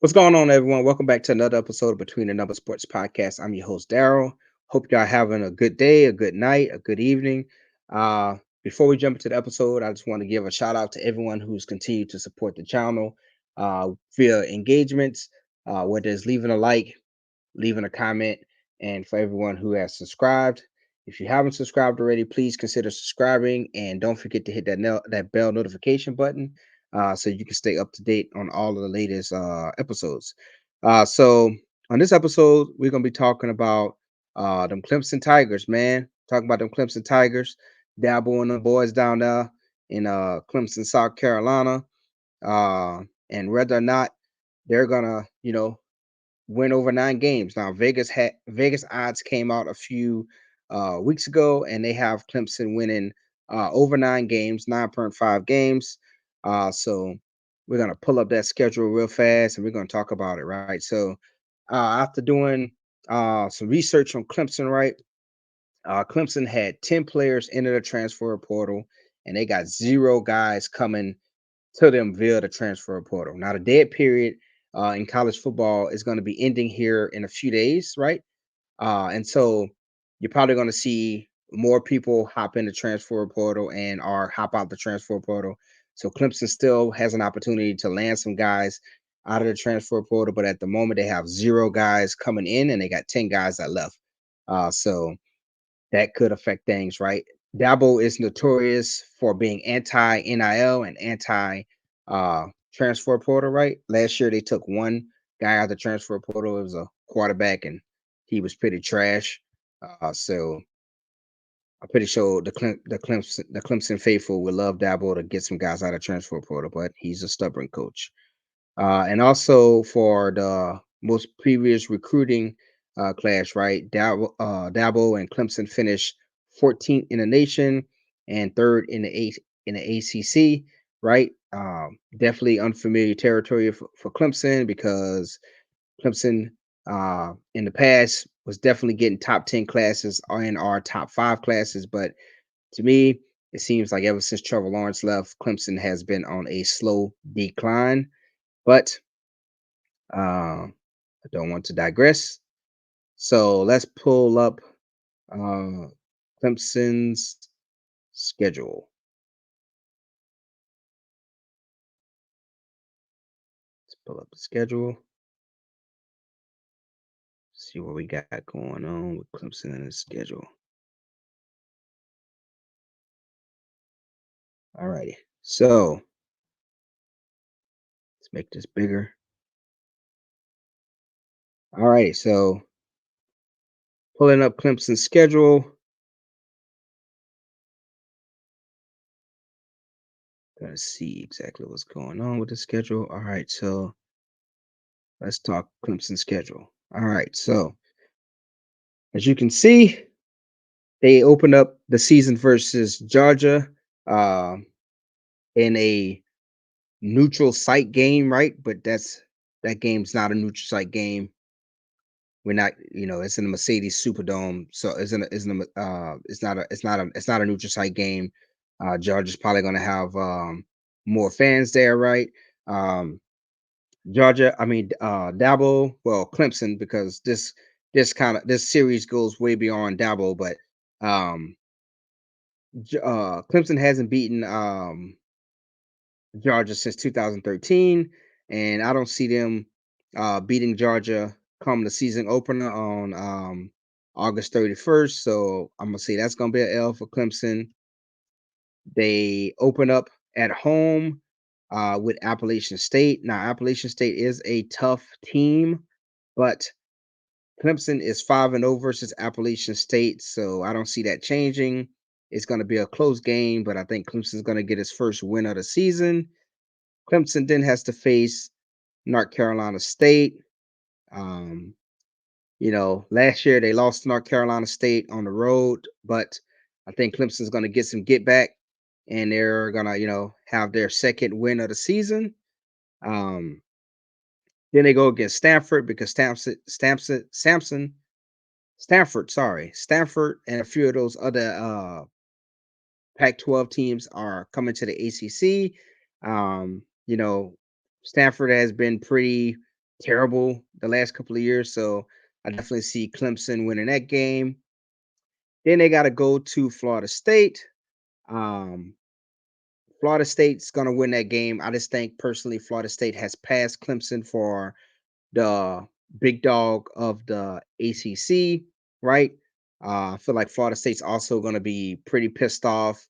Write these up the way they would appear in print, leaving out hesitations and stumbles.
What's going on, everyone? Welcome back to another episode of Between the Number Sports Podcast. I'm your host, Daryl. Hope y'all having a good day, a good night, a good evening. Before we jump into the episode, I just want to give a shout out to everyone who's continued to support the channel via engagements, whether it's leaving a like, leaving a comment, and for everyone who has subscribed. If you haven't subscribed already, please consider subscribing and don't forget to hit that bell notification button so you can stay up to date on all of the latest episodes. So on this episode, we're gonna be talking about them Clemson Tigers, man. Talking about them Clemson Tigers, Dabble and the boys down there in Clemson, South Carolina, and whether or not they're gonna, win over 9 games. Now Vegas odds came out a few weeks ago, and they have Clemson winning over 9 games, 9.5 games. So we're gonna pull up that schedule real fast, and we're gonna talk about it, right? So after doing some research on Clemson, right? Clemson had 10 players enter the transfer portal, and they got 0 guys coming to them via the transfer portal. Now, the dead period in college football is going to be ending here in a few days, right? And so you're probably going to see more people hop in the transfer portal and or hop out the transfer portal. So Clemson still has an opportunity to land some guys out of the transfer portal, but at the moment they have 0 guys coming in and they got 10 guys that left. So that could affect things, right? Dabo is notorious for being anti NIL and anti transfer portal, right? Last year they took one guy out of the transfer portal. It was a quarterback, and he was pretty trash. So I'm pretty sure the Clemson faithful would love Dabo to get some guys out of transfer portal, but he's a stubborn coach. And also for the most previous recruiting class, right? Dabo and Clemson finished 14th in the nation and third in the ACC, right? Definitely unfamiliar territory for Clemson because Clemson in the past was definitely getting top 10 classes or in our top 5 classes, but to me, it seems like ever since Trevor Lawrence left, Clemson has been on a slow decline. But I don't want to digress. So let's pull up uh, Clemson's schedule. Let's pull up the schedule. See what we got going on with Clemson and his schedule. Alrighty. So let's make this bigger. Alrighty. So pulling up Clemson's schedule. Gotta see exactly what's going on with the schedule. All right. So let's talk Clemson schedule. All right. So as you can see, they opened up the season versus Georgia uh, in a neutral site game, right? But that game's not a neutral site game. We're not, it's in the Mercedes Superdome, so it's not a neutral site game. Georgia's probably going to have more fans there, right? Um, Georgia, I mean Dabo, well Clemson, because this series goes way beyond Dabo, but um, Clemson hasn't beaten Georgia since 2013, and I don't see them beating Georgia come the season opener on August 31st. So I'm gonna say that's gonna be an L for Clemson. They open up at home with Appalachian State. Now Appalachian State is a tough team, but Clemson is 5-0 versus Appalachian State, so I don't see that changing. It's going to be a close game, but I think Clemson's going to get his first win of the season. Clemson then has to face North Carolina State. Um, last year they lost to North Carolina State on the road, but I think Clemson's going to get some get back, and they're going to, have their second win of the season. Um, then they go against Stanford because Stanford and a few of those other Pac-12 teams are coming to the ACC. Um, you know, Stanford has been pretty terrible the last couple of years. So I definitely see Clemson winning that game. Then they got to go to Florida State. Um, Florida State's gonna win that game. I just think personally, Florida State has passed Clemson for the big dog of the ACC, right? I feel like Florida State's also going to be pretty pissed off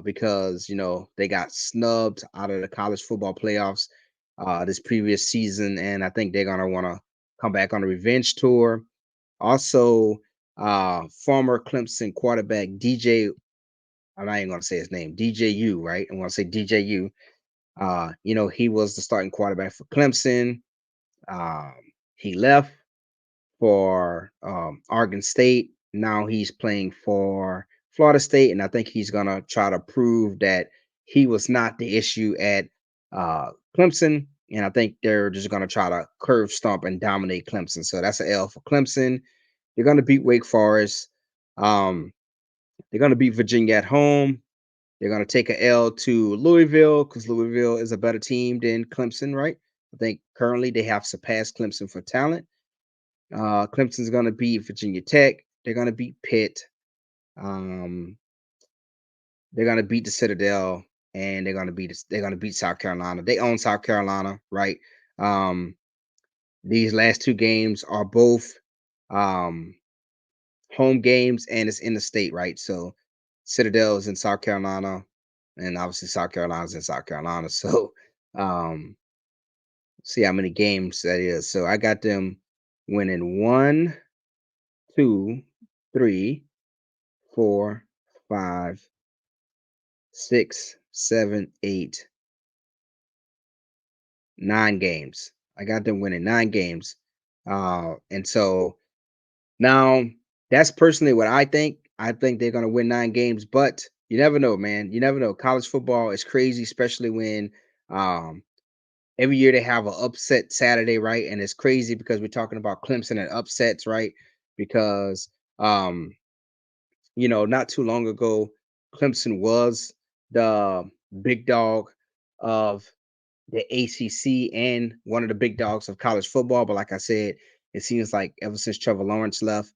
because they got snubbed out of the college football playoffs this previous season, and I think they're going to want to come back on a revenge tour. Also, former Clemson quarterback DJ, I'm not even going to say his name, DJU, right? I'm going to say DJU. He was the starting quarterback for Clemson. um, he left for Oregon State. Now he's playing for Florida State, and I think he's gonna try to prove that he was not the issue at Clemson. And I think they're just gonna try to curve stomp and dominate Clemson. So that's an L for Clemson. They're gonna beat Wake Forest. Um, they're gonna beat Virginia at home. They're gonna take a L to Louisville because Louisville is a better team than Clemson, right? I think currently they have surpassed Clemson for talent. Clemson's gonna beat Virginia Tech. They're gonna beat Pitt. Um, they're gonna beat the Citadel, and they're gonna beat South Carolina. They own South Carolina, right? Um, these last two games are both um, home games, and it's in the state, right? So Citadel is in South Carolina, and obviously South Carolina's in South Carolina. So um, see how many games that is. So I got them winning one, two, three, 4, 5, 6, 7, 8, 9 games. I got them winning 9 games. And so now that's personally what I think. I think they're going to win 9 games, but you never know, man. You never know. College football is crazy, especially when um, every year they have an upset Saturday, right? And it's crazy because we're talking about Clemson and upsets, right? Because um, not too long ago, Clemson was the big dog of the ACC and one of the big dogs of college football. But like I said, it seems like ever since Trevor Lawrence left,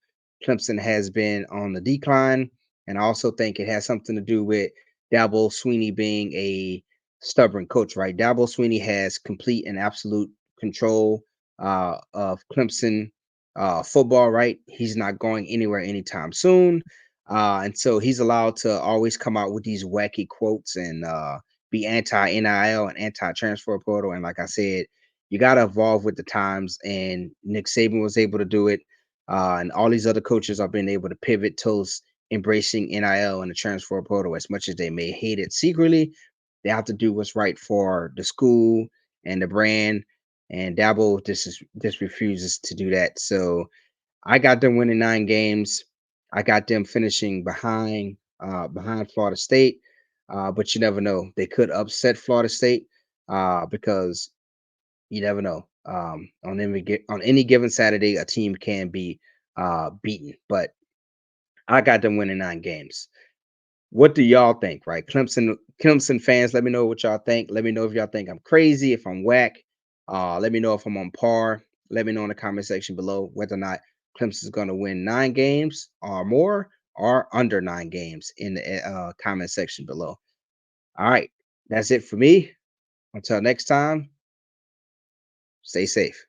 Clemson has been on the decline. And I also think it has something to do with Dabo Sweeney being a stubborn coach, right? Dabo Sweeney has complete and absolute control of Clemson football, right? He's not going anywhere anytime soon. And so he's allowed to always come out with these wacky quotes and be anti NIL and anti transfer portal. And like I said, you got to evolve with the times. And Nick Saban was able to do it. And all these other coaches are being able to pivot towards embracing NIL and the transfer portal as much as they may hate it secretly. They have to do what's right for the school and the brand. And Dabo just refuses to do that. So I got them winning 9 games. I got them finishing behind Florida State. But you never know. They could upset Florida State because you never know. On any given Saturday, a team can be beaten. But I got them winning 9 games. What do y'all think, right? Clemson fans, let me know what y'all think. Let me know if y'all think I'm crazy, if I'm whack. Let me know if I'm on par. Let me know in the comment section below whether or not Clemson's going to win 9 games or more or under 9 games in the comment section below. All right, that's it for me. Until next time, stay safe.